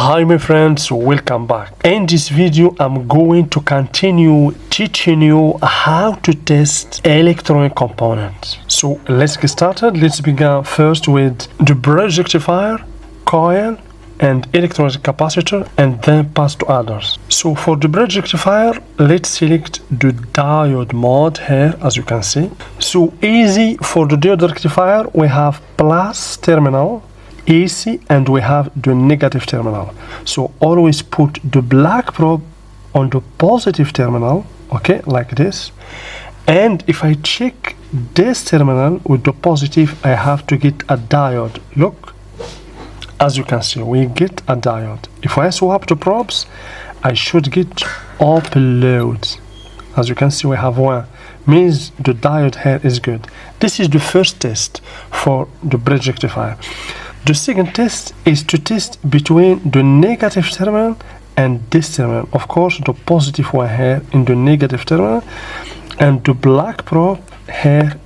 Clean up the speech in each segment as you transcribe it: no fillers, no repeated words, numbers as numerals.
Hi my friends, welcome back. In this video I'm going to continue teaching you how to test electronic components. So let's get started. Let's begin first with the bridge rectifier, coil and electrolytic capacitor, and then pass to others. So for the bridge rectifier, let's select the diode mode here, as you can see. So easy. For the diode rectifier we have plus terminal AC and we have the negative terminal. So always put the black probe on the positive terminal, okay, like this. And if I check this terminal with the positive, I have to get a diode. Look, as you can see, we get a diode. If I swap the probes, I should get open loads. As you can see, we have one, means the diode here is good. This is the first test for the bridge rectifier. The second test is to test between the negative terminal and this terminal. Of course, the positive one here in the negative terminal and the black probe here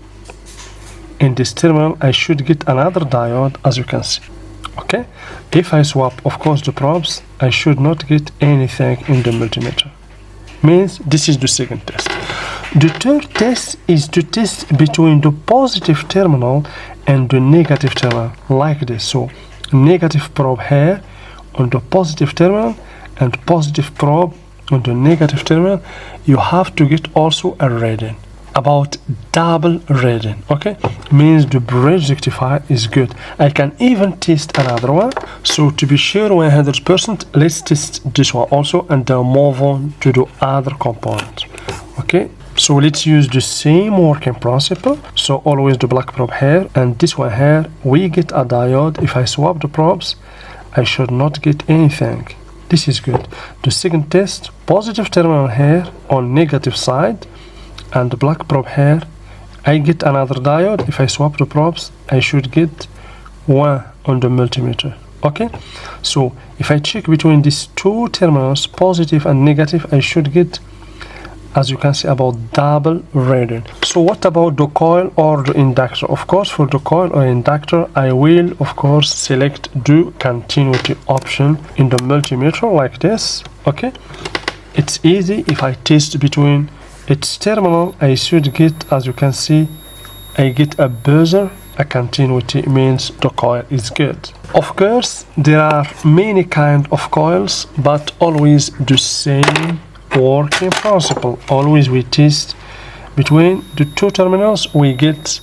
in this terminal. I should get another diode, as you can see. Okay, if I swap, of course, the probes, I should not get anything in the multimeter. Means this is the second test. The third test is to test between the positive terminal and the negative terminal, like this. So negative probe here on the positive terminal and positive probe on the negative terminal. You have to get also a reading, about double reading. Okay, means the bridge rectifier is good. I can even test another one. So to be sure 100%, let's test this one also and then move on to the other component. Okay, so let's use the same working principle. So always the black probe here and this one here, we get a diode. If I swap the probes, I should not get anything. This is good. The second test, positive terminal here on negative side and the black probe here, I get another diode. If I swap the probes, I should get one on the multimeter. Okay, so if I check between these two terminals, positive and negative, I should get, as you can see, about double reading. So what about the coil or the inductor? Of course, for the coil or inductor, I will of course select the continuity option in the multimeter like this. Okay, it's easy. If I test between its terminal, I should get, as you can see, I get a buzzer. A continuity means the coil is good. Of course, there are many kind of coils, but always the same working principle. Always we test between the two terminals, we get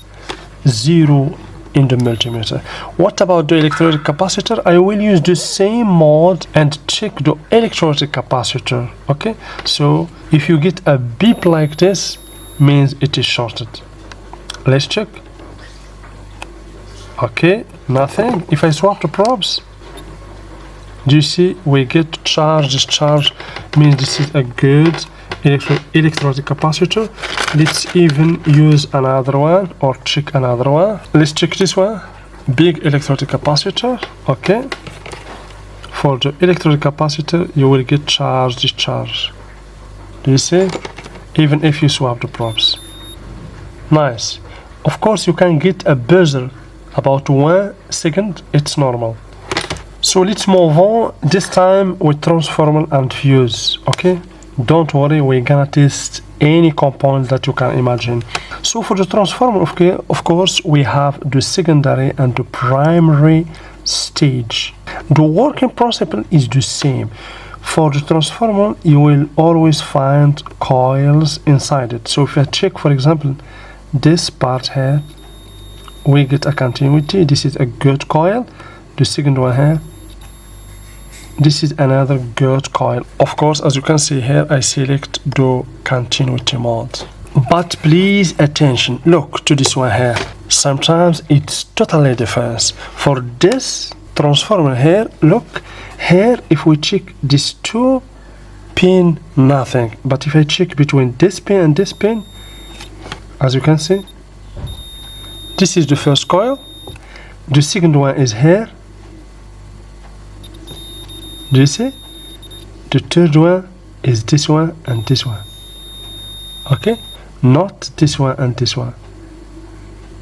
0 in the multimeter. What about the electrolytic capacitor? I will use the same mode and check the electrolytic capacitor. Okay, so if you get a beep like this, means it is shorted. Let's check. Okay, nothing. If I swap the probes, do you see we get charge, discharge, means this is a good electrolytic capacitor. Let's even use another one or check another one. Let's check this one, big electrolytic capacitor. Okay, for the electrolytic capacitor you will get charge, discharge. Do you see? Even if you swap the probes. Nice. Of course you can get a buzzer about 1 second, it's normal. So let's move on, this time with transformer and fuse. Okay, don't worry, we're gonna test any component that you can imagine. So for the transformer, okay, of course we have the secondary and the primary stage. The working principle is the same. For the transformer, you will always find coils inside it. So if I check, for example, this part here, we get a continuity. This is a good coil. The second one here, this is another good coil. Of course, as you can see here, I select the continuity mode. But please attention, look to this one here. Sometimes it's totally different. For this transformer here, look here, if we check these two pin, nothing. But if I check between this pin and this pin, as you can see, this is the first coil. The second one is here. Do you see? The third one is this one and this one. Okay, not this one and this one,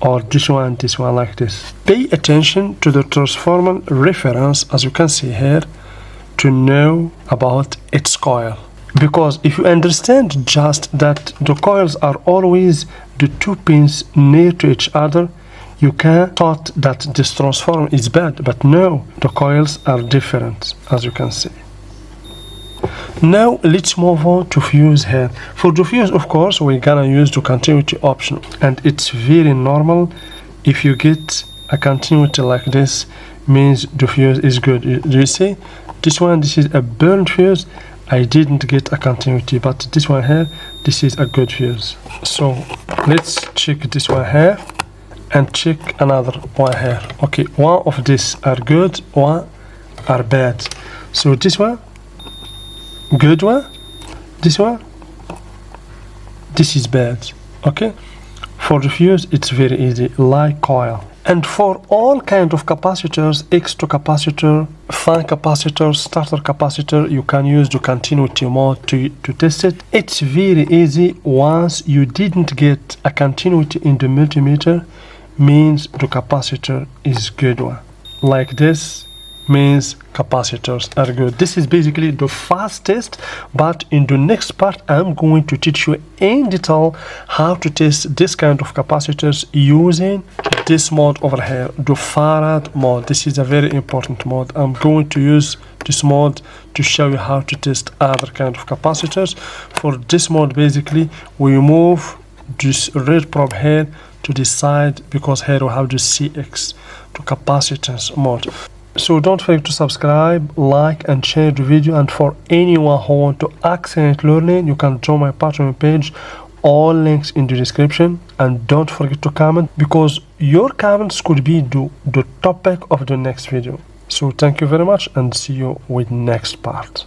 or this one and this one like this. Pay attention to the transformer reference, as you can see here. to know about its coil. Because if you understand just that the coils are always the two pins near to each other, you can thought that this transformer is bad, but no, the coils are different, as you can see. Now let's move on to fuse here. For the fuse, of course, we're gonna use the continuity option, and it's very normal. If you get a continuity like this, means the fuse is good. Do you see? This one, this is a burned fuse. I didn't get a continuity, but this one here, this is a good fuse. So let's check this one here and check another one here. Okay, one of these are good, one are bad. So this one, good one, this one, this is bad. Okay, for the fuse it's very easy, like coil. And for all kind of capacitors, X2 capacitor, fan capacitor, starter capacitor, you can use the continuity mode to test it. It's very easy. Once you didn't get a continuity in the multimeter, means the capacitor is good one. Like this means capacitors are good. This is basically the fast test, but in the next part I'm going to teach you in detail how to test this kind of capacitors using this mode over here, the Farad mode. This is a very important mode. I'm going to use this mode to show you how to test other kind of capacitors. For this mode, basically we move this red probe here to the side, because here we have the CX, the capacitance mode. So don't forget to subscribe, like and share the video, and for anyone who want to accelerate learning, you can join my Patreon page. All links in the description, and don't forget to comment, because your comments could be the topic of the next video. So thank you very much, and see you with next part.